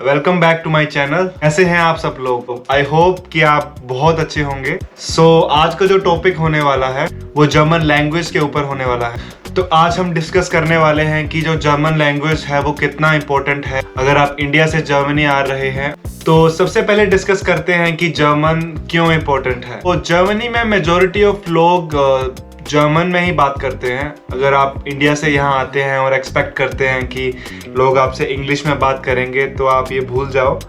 Welcome back to my channel. कैसे हैं आप सब लोग? आई होप कि आप बहुत अच्छे होंगे। आज का जो टॉपिक होने वाला है वो जर्मन लैंग्वेज के ऊपर होने वाला है। तो आज हम डिस्कस करने वाले हैं कि जो जर्मन लैंग्वेज है वो कितना इम्पोर्टेंट है अगर आप इंडिया से जर्मनी आ रहे हैं। तो सबसे पहले डिस्कस करते हैं कि जर्मन क्यों इम्पोर्टेंट है। तो जर्मनी में मेजॉरिटी ऑफ लोग जर्मन में ही बात करते हैं। अगर आप इंडिया से यहाँ आते हैं और एक्सपेक्ट करते हैं कि लोग आपसे इंग्लिश में बात करेंगे तो आप ये भूल जाओ।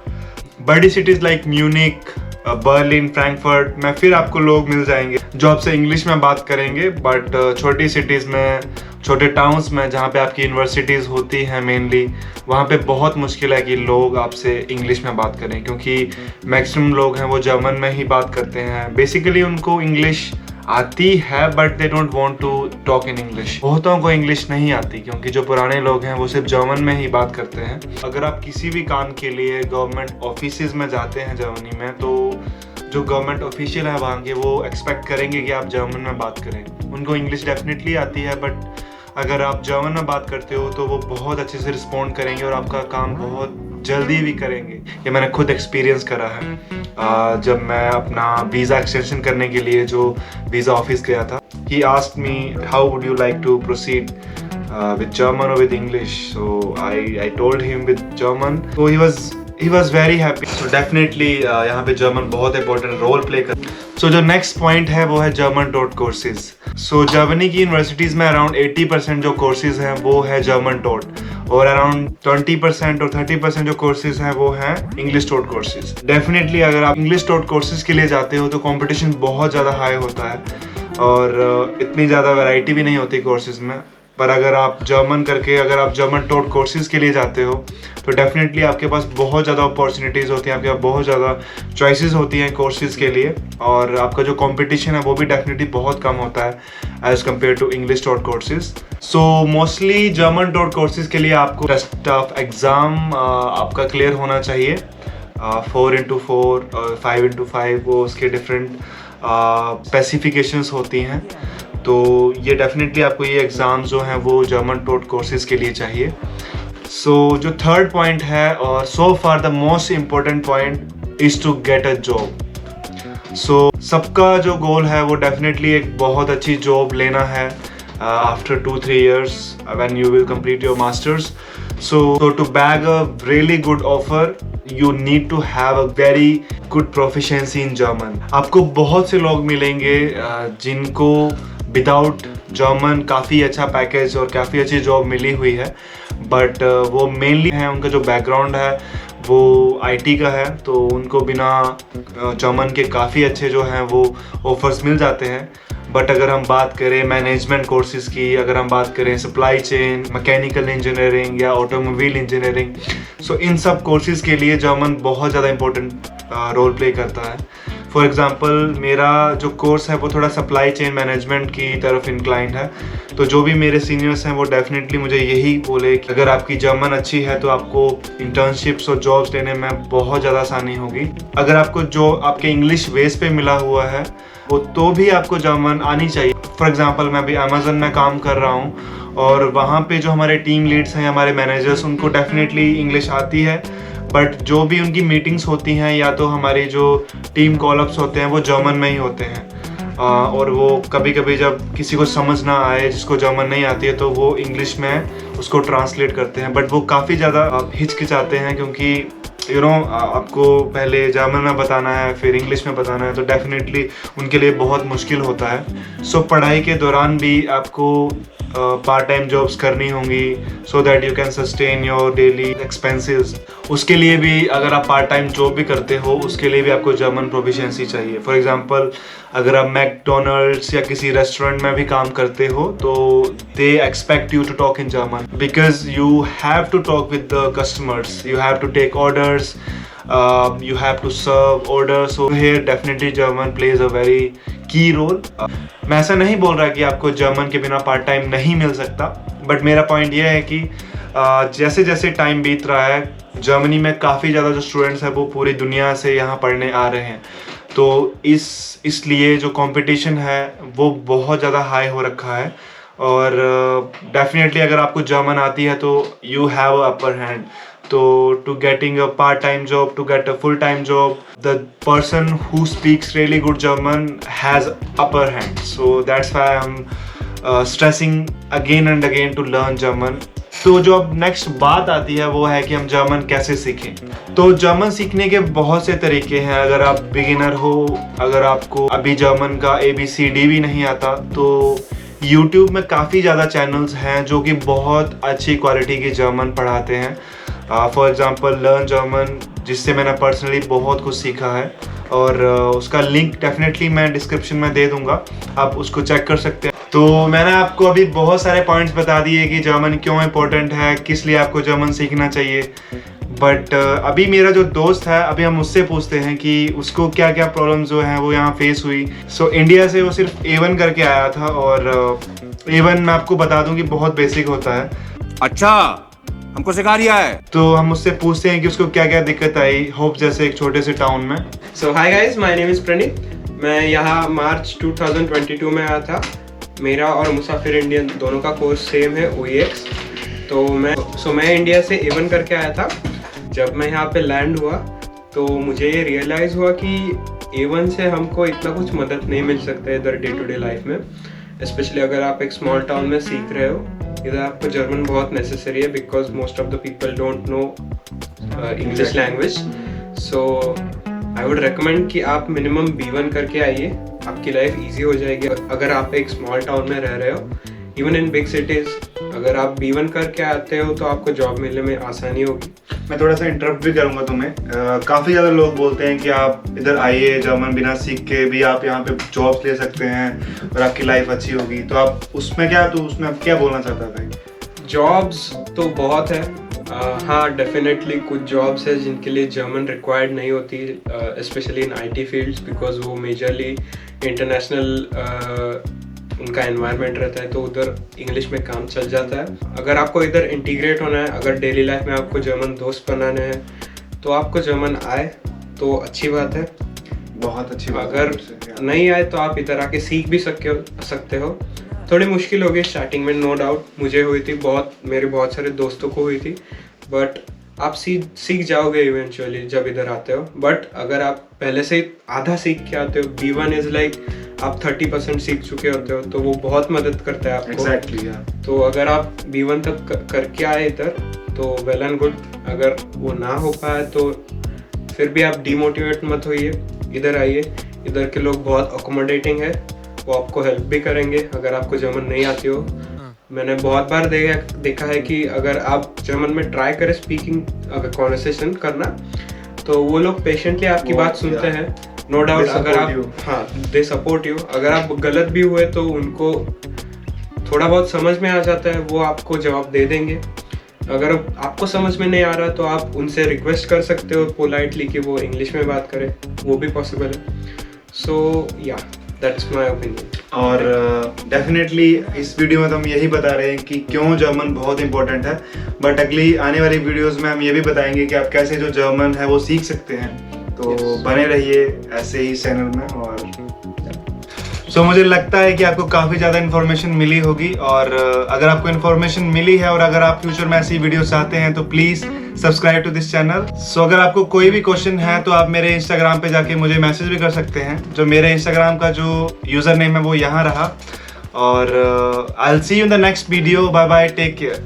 बड़ी cities like Munich, Berlin, Frankfurt में फिर आपको लोग मिल जाएंगे जो आपसे इंग्लिश में बात करेंगे। बट छोटी सिटीज़ में, छोटे टाउन्स में जहाँ पे आपकी यूनिवर्सिटीज़ होती हैं मेनली, वहाँ पे बहुत मुश्किल है कि लोग आपसे इंग्लिश में बात करें, क्योंकि मैक्सिमम लोग हैं वो जर्मन में ही बात करते हैं। बेसिकली उनको इंग्लिश आती है but they don't want to talk in English. बहुतों को इंग्लिश नहीं आती क्योंकि जो पुराने लोग हैं वो सिर्फ जर्मन में ही बात करते हैं। अगर आप किसी भी काम के लिए गवर्नमेंट ऑफिसेज में जाते हैं जर्मनी में, तो जो गवर्नमेंट ऑफिशियल है वहाँ के वो एक्सपेक्ट करेंगे कि आप जर्मन में बात करें। उनको इंग्लिश डेफिनेटली आती है बट अगर आप जर्मन में बात करते हो तो वो बहुत अच्छे से रिस्पॉन्ड करेंगे और आपका काम बहुत जल्दी भी करेंगे। ये मैंने खुद एक्सपीरियंस करा है। जब मैं अपना वीज़ा एक्सटेंशन करने के लिए जो वीज़ा ऑफिस गया था, he asked me how would you like to proceed with German or with English, so I told him with German, so he was very happy. So definitely यहाँ पे German बहुत important role play कर। सो जो next point है वो है German taught courses. सो Germany की universities में अराउंड 80% जो कोर्सेज हैं वो है जर्मन टॉट, और अराउंड 20% और 30% जो कोर्सेज हैं वो हैं इंग्लिश टॉट कोर्सेज। डेफिनेटली अगर आप इंग्लिश टॉट कोर्सेज के लिए जाते हो तो कंपटीशन बहुत ज़्यादा हाई होता है और इतनी ज़्यादा वैरायटी भी नहीं होती कोर्सेज में। पर अगर आप जर्मन करके अगर आप जर्मन टॉट कोर्सेज के लिए जाते हो तो डेफिनेटली आपके पास बहुत ज़्यादा अपॉर्चुनिटीज़ होती हैं, आपके पास बहुत ज़्यादा चॉइसेस होती हैं कोर्सेज के लिए, और आपका जो कंपटीशन है वो भी डेफिनेटली बहुत कम होता है as compared to English taught courses. So mostly German taught courses के लिए आपको टेस्ट ऑफ एग्ज़ाम आपका क्लियर होना चाहिए। 4x4 और 5x5 वो उसके डिफरेंट स्पेसिफिकेशंस होती हैं। तो ये डेफिनेटली आपको ये एग्ज़ाम्स जो हैं वो जर्मन टॉट कोर्सेज के लिए चाहिए। सो जो थर्ड पॉइंट है और so far the most important point is to get a job. So सबका जो गोल है वो डेफिनेटली एक बहुत अच्छी जॉब लेना है after 2-3 years when you will complete your masters. So to bag a really good offer you need to have a very good proficiency in German. आपको बहुत से लोग मिलेंगे जिनको विदाउट जर्मन काफ़ी अच्छा पैकेज और काफ़ी अच्छी जॉब मिली हुई है, बट वो मेनली हैं उनका जो बैकग्राउंड है वो आईटी का है, तो उनको बिना जर्मन के काफ़ी अच्छे जो हैं वो ऑफर्स मिल जाते हैं। बट अगर हम बात करें मैनेजमेंट कोर्सेज़ की, अगर हम बात करें सप्लाई चेन, मैकेनिकल इंजीनियरिंग या ऑटोमोबाइल इंजीनियरिंग, सो इन सब कोर्सेज़ के लिए जर्मन बहुत ज़्यादा इंपॉर्टेंट रोल प्ले करता है। फॉर एग्ज़ाम्पल मेरा जो कोर्स है वो थोड़ा सप्लाई चेन मैनेजमेंट की तरफ इंक्लाइंड है, तो जो भी मेरे सीनियर्स हैं वो डेफिनेटली मुझे यही बोले कि अगर आपकी जर्मन अच्छी है तो आपको इंटर्नशिप्स और जॉब्स लेने में बहुत ज़्यादा आसानी होगी। अगर आपको जो आपके इंग्लिश बेस पे मिला हुआ है वो तो भी आपको जर्मन आनी चाहिए। फॉर एग्ज़ाम्पल मैं अभी अमेज़न में काम कर रहा हूँ और वहाँ पे जो हमारे टीम लीड्स हैं, हमारे मैनेजर्स, उनको डेफिनेटली इंग्लिश आती है, बट जो भी उनकी मीटिंग्स होती हैं या तो हमारी जो टीम कॉलअप्स होते हैं वो जर्मन में ही होते हैं। और वो कभी कभी जब किसी को समझ ना आए, जिसको जर्मन नहीं आती है, तो वो इंग्लिश में उसको ट्रांसलेट करते हैं, बट वो काफ़ी ज़्यादा हिचकिचाते हैं क्योंकि आपको पहले जर्मन में बताना है फिर इंग्लिश में बताना है, तो डेफिनेटली उनके लिए बहुत मुश्किल होता है। सो पढ़ाई के दौरान भी आपको पार्ट टाइम जॉब्स करनी होंगी so that you can sustain your daily expenses. उसके लिए भी अगर आप पार्ट टाइम जॉब भी करते हो उसके लिए भी आपको जर्मन प्रोफिशिएंसी चाहिए। फॉर एग्जांपल अगर आप मैकडोनल्ड्स या किसी रेस्टोरेंट में भी काम करते हो तो they expect you to talk in German because you have to talk with the customers, you have to take orders, you have to serve orders, so here definitely German plays a very key role. मैं ऐसा नहीं बोल रहा कि आपको German के बिना part time नहीं मिल सकता, बट मेरा पॉइंट ये है कि जैसे जैसे टाइम बीत रहा है जर्मनी में काफ़ी ज़्यादा जो स्टूडेंट्स हैं वो पूरी दुनिया से यहाँ पढ़ने आ रहे हैं, तो इसलिए जो कंपटीशन है वो बहुत ज़्यादा हाई हो रखा है और डेफिनेटली अगर आपको जर्मन आती है तो you have a upper hand. तो to getting a part time job, to get a full time job, the person who speaks really good German has upper hand. So that's why I am stressing again and again to learn German. तो जो अब next बात आती है वो है कि हम जर्मन कैसे सीखें. तो जर्मन सीखने के बहुत से तरीके हैं. अगर आप बिगिनर हो, अगर आपको अभी जर्मन का ABCD भी नहीं आता, तो YouTube में काफ़ी ज़्यादा चैनल्स हैं जो कि बहुत अच्छी क्वालिटी की जर्मन पढ़ाते हैं. फॉर एग्जांपल लर्न जर्मन, जिससे मैंने पर्सनली बहुत कुछ सीखा है, और उसका लिंक डेफिनेटली मैं डिस्क्रिप्शन में दे दूंगा, आप उसको चेक कर सकते हैं. तो मैंने आपको अभी बहुत सारे पॉइंट्स बता दिए कि जर्मन क्यों इम्पोर्टेंट है, किस लिए आपको जर्मन सीखना चाहिए. बट अभी मेरा जो दोस्त है, अभी हम उससे पूछते हैं कि उसको क्या क्या प्रॉब्लम्स जो हैं वो यहाँ फेस हुई. सो इंडिया से वो सिर्फ A1 करके आया था, और A1 मैं आपको बता दूं कि बहुत बेसिक होता है. अच्छा, हमको सिखा रिया है. तो हम उससे पूछते हैं कि उसको क्या क्या दिक्कत आई होप जैसे एक छोटे से टाउन में. So hi guys, my name is Praneet. मैं यहाँ मार्च 2022 में आया था. मेरा और मुसाफिर इंडियन दोनों का कोर्स सेम है, OEX. तो मैं इंडिया से A1 करके आया था. जब मैं यहाँ पे लैंड हुआ तो मुझे ये रियलाइज़ हुआ कि A1 से हमको इतना कुछ मदद नहीं मिल सकता है इधर डे टू डे लाइफ में. स्पेशली अगर आप एक स्मॉल टाउन में सीख रहे हो, इधर आपको जर्मन बहुत नेसेसरी है, because most of the people don't know English language. So I would recommend कि आप मिनिमम B1 करके आइए, आपकी लाइफ इजी हो जाएगी. अगर आप एक स्मॉल टाउन में रह रहे हो, इवन इन बिग सिटीज़, अगर आप B1 करके आते हो तो आपको जॉब मिलने में आसानी होगी. मैं थोड़ा सा इंटरप्ट भी करूंगा तुम्हें. काफ़ी ज़्यादा लोग बोलते हैं कि आप इधर आइए, जर्मन बिना सीख के भी आप यहाँ पे जॉब्स ले सकते हैं और आपकी लाइफ अच्छी होगी. तो आप उसमें क्या बोलना चाहता था? जॉब्स तो बहुत है. हाँ, डेफिनेटली कुछ जॉब्स है जिनके लिए जर्मन रिक्वायर्ड नहीं होती, specially in IT fields, because वो मेजरली इंटरनेशनल उनका एनवायरनमेंट रहता है, तो उधर इंग्लिश में काम चल जाता है. अगर आपको इधर इंटीग्रेट होना है, अगर डेली लाइफ में आपको जर्मन दोस्त बनाने हैं, तो आपको जर्मन आए तो अच्छी बात है. बहुत अच्छी बात. अगर नहीं आए तो आप इधर आके सीख भी सकते हो. थोड़ी मुश्किल होगी स्टार्टिंग में, नो डाउट. मुझे हुई थी, मेरे बहुत सारे दोस्तों को हुई थी, बट आप सीख जाओगे इवेंचुअली जब इधर आते हो. बट अगर आप पहले से ही आधा सीख के आते हो, B1 इज लाइक आप 30% सीख चुके होते हो, तो वो बहुत मदद करता है आपको. एग्जैक्टली. तो अगर आप B1 तक करके आए इधर तो वेल एंड गुड. अगर वो ना हो पाए तो फिर भी आप डीमोटिवेट मत होइए, इधर आइए. इधर के लोग बहुत अकोमोडेटिंग है, वो आपको हेल्प भी करेंगे अगर आपको जर्मन नहीं आती हो. मैंने बहुत बार देखा है कि अगर आप जर्मन में ट्राई करें स्पीकिंग, अगर कॉन्वर्सेशन करना, तो वो लोग पेशेंटली आपकी बात सुनते हैं. No doubt. अगर आप दे सपोर्ट यू. अगर आप गलत भी हुए तो उनको थोड़ा बहुत समझ में आ जाता है, वो आपको जवाब दे देंगे. अगर आपको समझ में नहीं आ रहा तो आप उनसे रिक्वेस्ट कर सकते हो पोलाइटली कि वो इंग्लिश में बात करें, वो भी पॉसिबल है. सो या, दैट्स माय ओपिनियन. और डेफिनेटली इस वीडियो में तो हम यही बता रहे हैं कि क्यों जर्मन बहुत इंपॉर्टेंट है. बट अगली आने वाली वीडियोस में हम ये भी बताएंगे कि आप कैसे जो जर्मन है वो सीख सकते हैं. तो बने रहिए ऐसे ही चैनल में. और मुझे लगता है कि आपको काफ़ी ज़्यादा इन्फॉर्मेशन मिली होगी. और अगर आपको इन्फॉर्मेशन मिली है और अगर आप फ्यूचर में ऐसी वीडियो चाहते हैं तो please subscribe to this channel. अगर आपको कोई भी क्वेश्चन है तो आप मेरे इंस्टाग्राम पे जाके मुझे मैसेज भी कर सकते हैं. जो मेरे इंस्टाग्राम का जो यूज़र नेम है वो यहाँ रहा. और I will see you in the next video. Bye bye, take care.